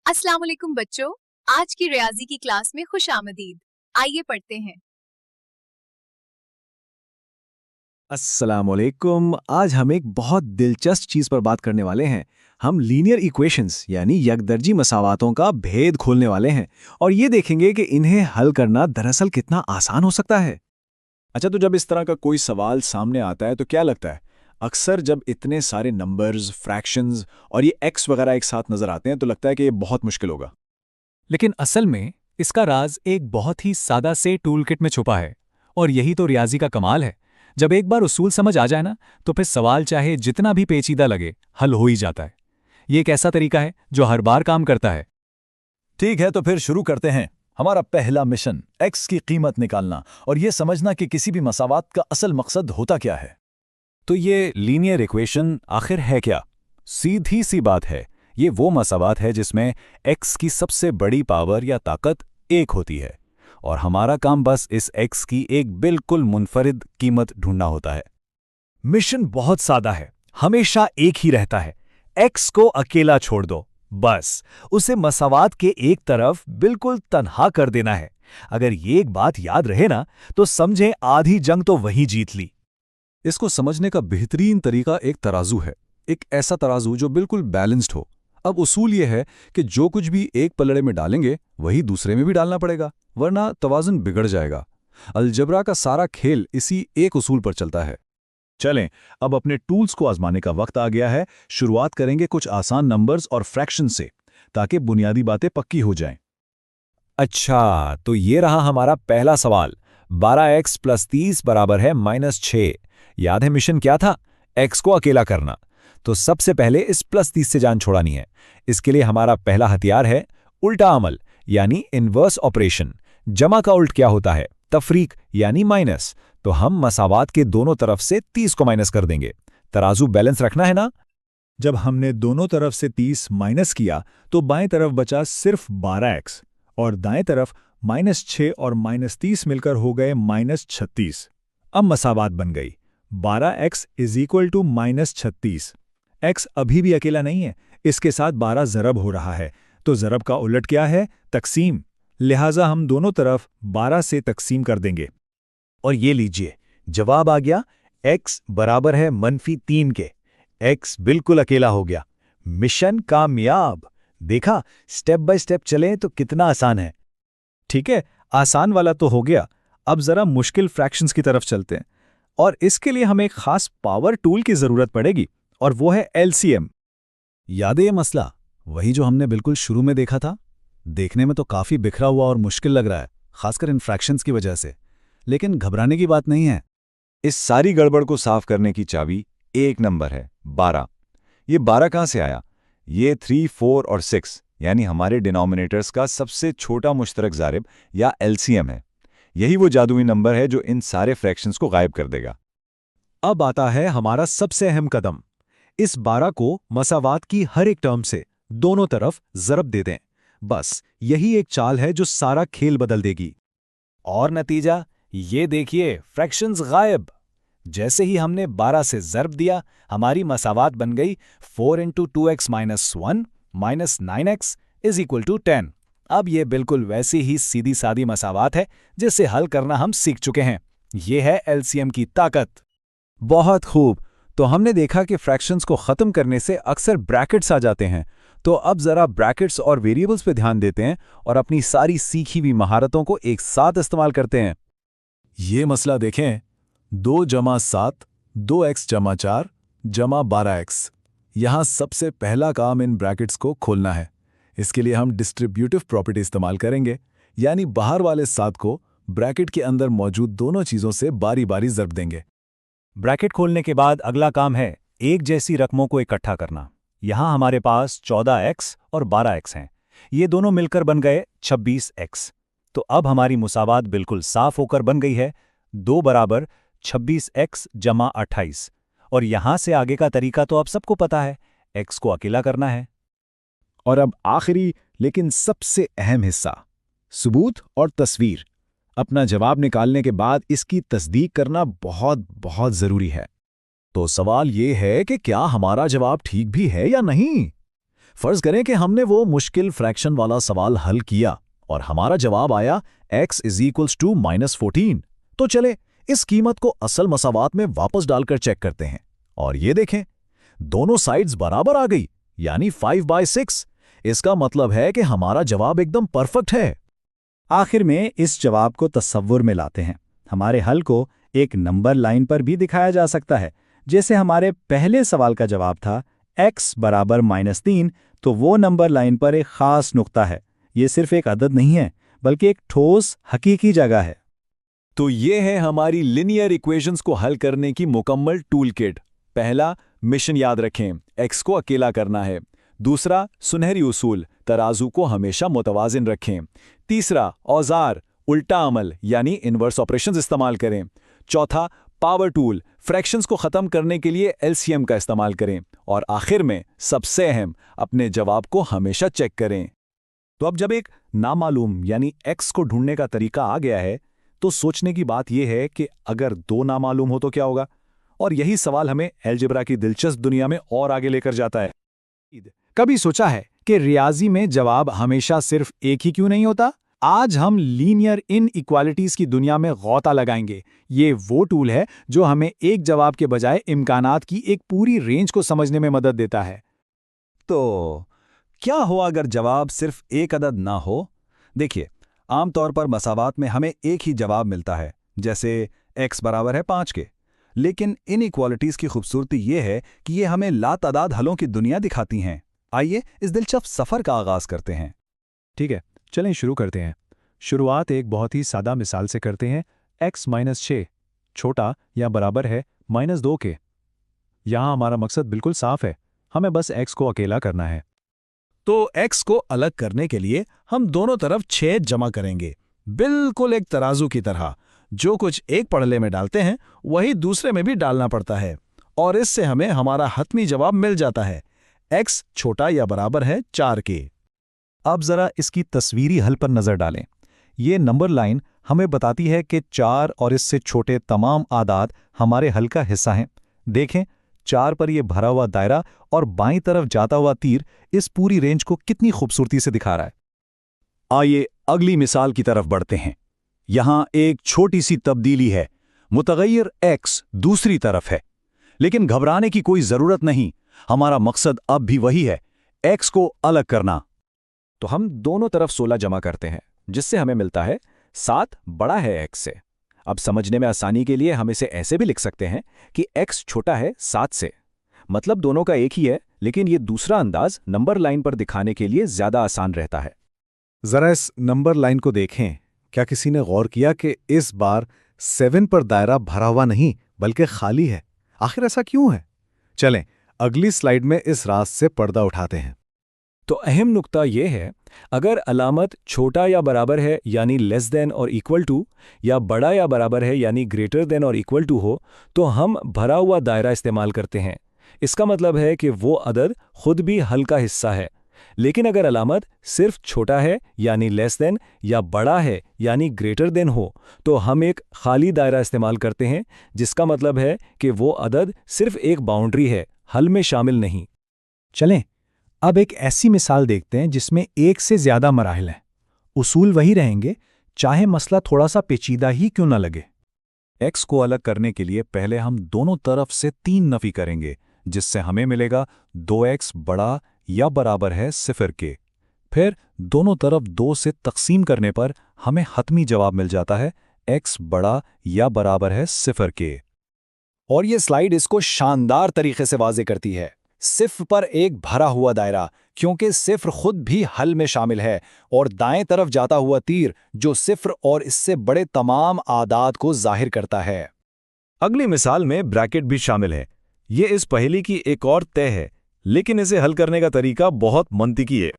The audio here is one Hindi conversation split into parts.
अस्सलाम वालेकुम बच्चों, आज की रियाजी की क्लास में खुश आमदीद। आइए पढ़ते हैं। अस्सलाम वालेकुम। आज हम एक बहुत दिलचस्प चीज पर बात करने वाले हैं। हम लीनियर इक्वेशंस यानी यकदर्जी मसावातों का भेद खोलने वाले हैं और ये देखेंगे कि इन्हें हल करना दरअसल कितना आसान हो सकता है। अच्छा, तो जब इस तरह का कोई सवाल सामने आता है तो क्या लगता है? अक्सर जब इतने सारे नंबर्स, फ्रैक्शंस और ये एक्स वगैरह एक साथ नजर आते हैं तो लगता है कि ये बहुत मुश्किल होगा। लेकिन असल में इसका राज एक बहुत ही सादा से टूलकिट में छुपा है। और यही तो रियाजी का कमाल है। जब एक बार उसूल समझ आ जाए ना, तो फिर सवाल चाहे जितना भी पेचीदा लगे, हल हो ही जाता है। ये एक ऐसा तरीका है जो हर बार काम करता है। ठीक है, तो फिर शुरू करते हैं। हमारा पहला मिशन एक्स की कीमत निकालना और यह समझना कि किसी भी मसावात का असल मकसद होता क्या है। तो ये लीनियर इक्वेशन आखिर है क्या? सीधी सी बात है, ये वो मसावात है जिसमें एक्स की सबसे बड़ी पावर या ताकत एक होती है और हमारा काम बस इस एक्स की एक बिल्कुल मुनफरिद कीमत ढूंढना होता है। मिशन बहुत सादा है, हमेशा एक ही रहता है। एक्स को अकेला छोड़ दो, बस उसे मसावात के एक तरफ बिल्कुल तन्हा कर देना है। अगर ये एक बात याद रहे ना, तो समझें आधी जंग तो वही जीत ली। इसको समझने का बेहतरीन तरीका एक तराजू है, एक ऐसा तराजू जो बिल्कुल बैलेंस्ड हो। अब उसूल ये है कि जो कुछ भी एक पलड़े में डालेंगे वही दूसरे में भी डालना पड़ेगा, वरना तवाज़ुन बिगड़ जाएगा। अलजबरा का सारा खेल इसी एक उसूल पर चलता है। चलें, अब अपने टूल्स को आजमाने का वक्त आ गया है। शुरुआत करेंगे कुछ आसान नंबर्स और फ्रैक्शन से, ताकि बुनियादी बातें पक्की हो जाएं। अच्छा, तो ये रहा हमारा पहला सवाल। 12x + 30 बराबर है -6। याद है मिशन क्या था? एक्स को अकेला करना। तो सबसे पहले इस +30 से जान छोड़ानी है। इसके लिए हमारा पहला हथियार है उल्टा अमल, यानी इन्वर्स ऑपरेशन। जमा का उल्ट क्या होता है? तफरीक यानी माइनस। तो हम मसावात के दोनों तरफ से 30 को माइनस कर देंगे। तराजू बैलेंस रखना है ना? जब हमने दोनों तरफ से 30 माइनस किया तो बाएं तरफ बचा सिर्फ 12x और दाएं तरफ -6 और -30 मिलकर हो गए -36। अब मसावात बन गई। 12x = -36। x अभी भी अकेला नहीं है, इसके साथ 12 ज़रब हो रहा है। तो ज़रब का उलट क्या है? तकसीम। लिहाजा हम दोनों तरफ 12 से तकसीम कर देंगे। और ये लीजिए, जवाब आ गया। x बराबर है -3 के। x बिल्कुल अकेला हो गया। मिशन कामयाब। देखा, स्टेप बाय स्टेप चलें तो कितना आसान है। ठीक है, आसान वाला तो हो गया। अब जरा मुश्किल फ्रैक्शंस की तरफ चलते हैं और इसके लिए हमें एक खास पावर टूल की जरूरत पड़ेगी और वो है LCM। याद है ये मसला? वही जो हमने बिल्कुल शुरू में देखा था। देखने में तो काफी बिखरा हुआ और मुश्किल लग रहा है, खासकर इन फ्रैक्शंस की वजह से। लेकिन घबराने की बात नहीं है। इस सारी गड़बड़ को साफ करने की चाबी एक नंबर है, 12। ये 12 कहाँ से आया? ये 3, 4 और 6 यानी हमारे डिनोमिनेटर्स का सबसे छोटा मुश्तरक ज़ारिब या LCM है। यही वो जादुई नंबर है जो इन सारे फ्रैक्शंस को गायब कर देगा। अब आता है हमारा सबसे अहम कदम। इस 12 को मसावात की हर एक टर्म से दोनों तरफ ज़रब दे दें। बस यही एक चाल है जो सारा खेल बदल देगी। और नतीजा ये देखिए, फ्रैक्शंस गायब। जैसे ही हमने 12 से ज़रब दिया, हमारी मसावात बन गई 4 × 2x - 1 - 9x = 10। अब ये बिल्कुल वैसी ही सीधी सादी मसावात है जिसे हल करना हम सीख चुके हैं। ये है LCM की ताकत। बहुत खूब। तो हमने देखा कि फ्रैक्शंस को ख़त्म करने से अक्सर ब्रैकेट्स आ जाते हैं। तो अब ज़रा ब्रैकेट्स और वेरिएबल्स पे ध्यान देते हैं और अपनी सारी सीखी हुई महारतों को एक साथ इस्तेमाल करते हैं। ये मसला देखें, 2 + 7 2x + 4 = 12x। यहाँ सबसे पहला काम इन ब्रैकेट्स को खोलना है। इसके लिए हम डिस्ट्रीब्यूटिव प्रॉपर्टी इस्तेमाल करेंगे, यानी बाहर वाले 7 को ब्रैकेट के अंदर मौजूद दोनों चीज़ों से बारी बारी ज़रब देंगे। ब्रैकेट खोलने के बाद अगला काम है एक जैसी रकमों को इकट्ठा करना। यहाँ हमारे पास 14x और 12x हैं। ये दोनों मिलकर बन गए 26x। तो अब हमारी मुसावात बिल्कुल साफ होकर बन गई है। 2 बराबर 26x + 28। और यहाँ से आगे का तरीका तो अब सबको पता है, x को अकेला करना है। और अब आखिरी लेकिन सबसे अहम हिस्सा, सबूत और तस्वीर। अपना जवाब निकालने के बाद इसकी तस्दीक करना बहुत बहुत ज़रूरी है। तो सवाल ये है कि क्या हमारा जवाब ठीक भी है या नहीं? फर्ज करें कि हमने वो मुश्किल फ्रैक्शन वाला सवाल हल किया और हमारा जवाब आया x = -14। तो चले इस कीमत को असल मसावात में वापस डालकर चेक करते हैं और ये देखें, दोनों साइड्स बराबर आ गई, यानी 5/6। इसका मतलब है कि हमारा जवाब एकदम परफेक्ट है। आखिर में इस जवाब को तस्वुर में लाते हैं। हमारे हल को एक नंबर लाइन पर भी दिखाया जा सकता है। जैसे हमारे पहले सवाल का जवाब था x बराबर -3, तो वो नंबर लाइन पर एक खास नुक्ता है। ये सिर्फ एक अदद नहीं है, बल्कि एक ठोस हकीकी जगह है। तो ये है हमारी लीनियर इक्वेशंस को हल करने की मुकम्मल टूल किट। पहला, मिशन याद रखें, x को अकेला करना है। दूसरा, सुनहरी उसूल, तराजू को हमेशा मुतवाजिन रखें। तीसरा, औजार, उल्टा अमल यानी इन्वर्स ऑपरेशंस इस्तेमाल करें। चौथा, पावर टूल, फ्रैक्शंस को ख़त्म करने के लिए एलसीएम का इस्तेमाल करें। और आखिर में सबसे अहम, अपने जवाब को हमेशा चेक करें। तो अब जब एक नामालूम यानी x को ढूंढने का तरीका आ गया है, तो सोचने की बात यह है कि अगर दो नामालूम हो तो क्या होगा। और यही सवाल हमें अलजेब्रा की दिलचस्प दुनिया में और आगे लेकर जाता है। कभी सोचा है कि रियाजी में जवाब हमेशा सिर्फ एक ही क्यों नहीं होता? आज हम लीनियर इनइक्वालिटीज की दुनिया में गौता लगाएंगे। ये वो टूल है जो हमें एक जवाब के बजाय इम्कानात की एक पूरी रेंज को समझने में मदद देता है। तो क्या हो अगर जवाब सिर्फ एक अदद ना हो? देखिए, आमतौर पर मसावात में हमें एक ही जवाब मिलता है, जैसे x बराबर है 5 के। लेकिन इनइक्वालिटीज की खूबसूरती ये है कि ये हमें लातादाद हलों की दुनिया दिखाती हैं। आइए इस दिलचस्प सफ़र का आगाज़ करते हैं। ठीक है, चलें शुरू करते हैं। शुरुआत एक बहुत ही सादा मिसाल से करते हैं। x - 6 छोटा या बराबर है -2 के। यहाँ हमारा मकसद बिल्कुल साफ है, हमें बस x को अकेला करना है। तो x को अलग करने के लिए हम दोनों तरफ 6 जमा करेंगे, बिल्कुल एक तराजू की तरह। जो कुछ एक पड़ले में डालते हैं वही दूसरे में भी डालना पड़ता है, और इससे हमें हमारा हतमी जवाब मिल जाता है, x छोटा या बराबर है 4 के। अब जरा इसकी तस्वीरी हल पर नजर डालें। ये नंबर लाइन हमें बताती है कि 4 और इससे छोटे तमाम आदाद हमारे हल का हिस्सा हैं। देखें, 4 पर यह भरा हुआ दायरा और बाईं तरफ जाता हुआ तीर इस पूरी रेंज को कितनी खूबसूरती से दिखा रहा है। आइए अगली मिसाल की तरफ बढ़ते हैं। यहां एक छोटी सी तब्दीली है, मुतगय्यर x दूसरी तरफ है। लेकिन घबराने की कोई जरूरत नहीं, हमारा मकसद अब भी वही है, x को अलग करना। तो हम दोनों तरफ 16 जमा करते हैं, जिससे हमें मिलता है 7 बड़ा है x से। अब समझने में आसानी के लिए हम इसे ऐसे भी लिख सकते हैं कि x छोटा है 7 से। मतलब दोनों का एक ही है, लेकिन ये दूसरा अंदाज नंबर लाइन पर दिखाने के लिए ज्यादा आसान रहता है। जरा इस नंबर लाइन को देखें। क्या किसी ने गौर किया कि इस बार 7 पर दायरा भरा हुआ नहीं बल्कि खाली है? आखिर ऐसा क्यों है? चलें अगली स्लाइड में इस राज से पर्दा उठाते हैं। तो अहम नुक्ता यह है, अगर अलामत छोटा या बराबर है यानी लेस देन और इक्वल टू, या बड़ा या बराबर है यानी ग्रेटर देन और इक्वल टू हो, तो हम भरा हुआ दायरा इस्तेमाल करते हैं। इसका मतलब है कि वो अदद खुद भी हल का हिस्सा है। लेकिन अगर अलामत सिर्फ छोटा है यानी लेस देन या बड़ा है यानी ग्रेटर देन हो, तो हम एक खाली दायरा इस्तेमाल करते हैं, जिसका मतलब है कि वो अदद सिर्फ एक बाउंड्री है, हल में शामिल नहीं। चलें अब एक ऐसी मिसाल देखते हैं जिसमें एक से ज्यादा मराहिल हैं। उसूल वही रहेंगे, चाहे मसला थोड़ा सा पेचीदा ही क्यों न लगे। x को अलग करने के लिए पहले हम दोनों तरफ से 3 नफी करेंगे, जिससे हमें मिलेगा 2x बड़ा या बराबर है 0 के। फिर दोनों तरफ 2 से तकसीम करने पर हमें हतमी जवाब मिल जाता है, x बड़ा या बराबर है 0 के। और ये स्लाइड इसको शानदार तरीके से वाज़े करती है। सिफ्र पर एक भरा हुआ दायरा, क्योंकि सिफ्र खुद भी हल में शामिल है, और दाएं तरफ जाता हुआ तीर जो सिफ्र और इससे बड़े तमाम आदाद को जाहिर करता है। अगली मिसाल में ब्रैकेट भी शामिल है। ये इस पहेली की एक और तय है, लेकिन इसे हल करने का तरीका बहुत मंतिकी है।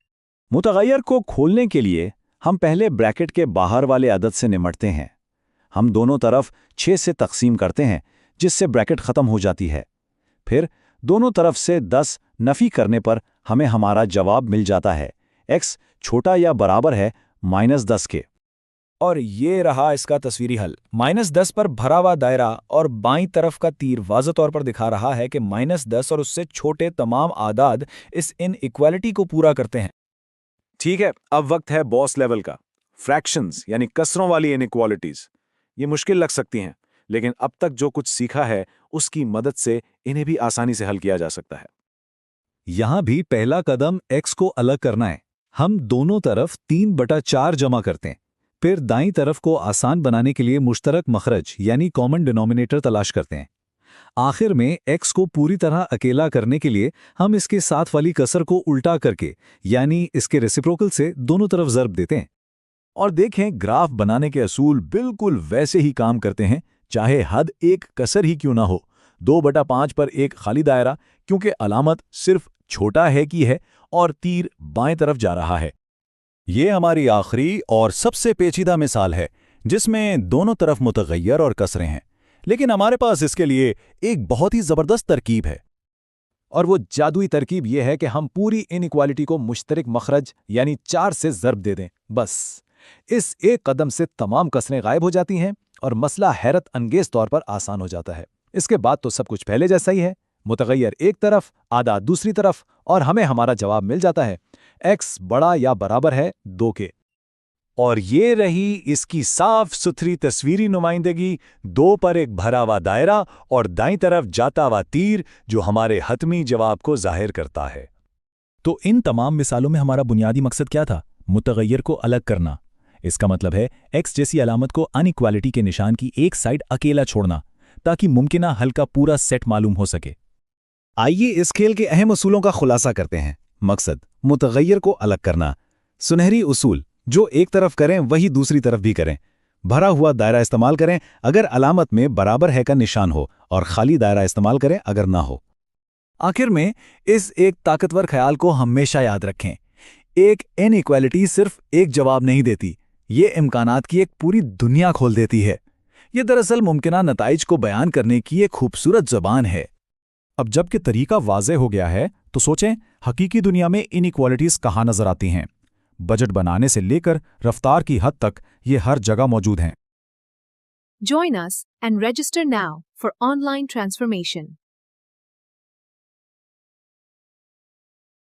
मुतगय्यर को खोलने के लिए हम पहले ब्रैकेट के बाहर वाले अदद से निमटते हैं। हम दोनों तरफ 6 से तकसीम करते हैं, जिससे ब्रैकेट ख़त्म हो जाती है। फिर दोनों तरफ से 10 नफ़ी करने पर हमें हमारा जवाब मिल जाता है, x छोटा या बराबर है -10 के। और ये रहा इसका तस्वीरी हल। -10 पर भरा हुआ दायरा और बाईं तरफ का तीर वाज़ेह तौर पर दिखा रहा है कि -10 और उससे छोटे तमाम आदाद इस इनइक्वालिटी को पूरा करते हैं। ठीक है, अब वक्त है बॉस लेवल का। फ्रैक्शंस यानी कसरों वाली इनइक्वालिटीज। ये मुश्किल लग सकती हैं, लेकिन अब तक जो कुछ सीखा है उसकी मदद से इन्हें भी आसानी से हल किया जा सकता है। यहां भी पहला कदम x को अलग करना है। हम दोनों तरफ 3/4 जमा करते हैं। फिर दाईं तरफ को आसान बनाने के लिए मुश्तरक मखरज यानी कॉमन डिनोमिनेटर तलाश करते हैं। आखिर में x को पूरी तरह अकेला करने के लिए हम इसके साथ वाली कसर को उल्टा करके यानी इसके रेसिप्रोकल से दोनों तरफ ज़र्ब देते हैं। और देखें, ग्राफ बनाने के असूल बिल्कुल वैसे ही काम करते हैं, चाहे हद एक कसर ही क्यों ना हो। 2/5 पर एक खाली दायरा, क्योंकि अलामत सिर्फ छोटा है की है और तीर बाएं तरफ जा रहा है। ये हमारी आखिरी और सबसे पेचीदा मिसाल है जिसमें दोनों तरफ मुतगय्यर और कसरें हैं, लेकिन हमारे पास इसके लिए एक बहुत ही जबरदस्त तरकीब है। और वो जादुई तरकीब ये है कि हम पूरी इनइक्वालिटी को मुश्तरक मखरज यानी 4 से ज़र्ब दे दें। बस इस एक कदम से तमाम कसरें गायब हो जाती हैं और मसला हैरत अंगेज तौर पर आसान हो जाता है। इसके बाद तो सब कुछ पहले जैसा ही है, मुतगय्यर एक तरफ, आदाद दूसरी तरफ, और हमें हमारा जवाब मिल जाता है x बड़ा या बराबर है 2 के। और ये रही इसकी साफ सुथरी तस्वीरी नुमाइंदगी, 2 पर एक भरा हुआ दायरा और दाईं तरफ जाता हुआ तीर जो हमारे हतमी जवाब को जाहिर करता है। तो इन तमाम मिसालों में हमारा बुनियादी मकसद क्या था? मुतगय्यर को अलग करना। इसका मतलब है x जैसी अलामत को अनइक्वालिटी के निशान की एक साइड अकेला छोड़ना, ताकि मुमकिना हल का पूरा सेट मालूम हो सके। आइए इस खेल के अहम उसूलों का खुलासा करते हैं। मकसद, मुतगय्यर को अलग करना। सुनहरी उसूल, जो एक तरफ करें वही दूसरी तरफ भी करें। भरा हुआ दायरा इस्तेमाल करें अगर अलामत में बराबर है का निशान हो, और खाली दायरा इस्तेमाल करें अगर ना हो। आखिर में इस एक ताकतवर ख्याल को हमेशा याद रखें, एक इनइक्वालिटी सिर्फ एक जवाब नहीं देती, ये इम्कानात की एक पूरी दुनिया खोल देती है। ये दरअसल मुमकिना नताइज को बयान करने की एक खूबसूरत ज़बान है। अब जबकि तरीका वाज़ेह हो गया है, तो सोचें हकीकी दुनिया में इनइक्वालिटीज़ कहाँ नजर आती हैं। बजट बनाने से लेकर रफ्तार की हद तक ये हर जगह मौजूद हैं। Join us and register now for online transformation.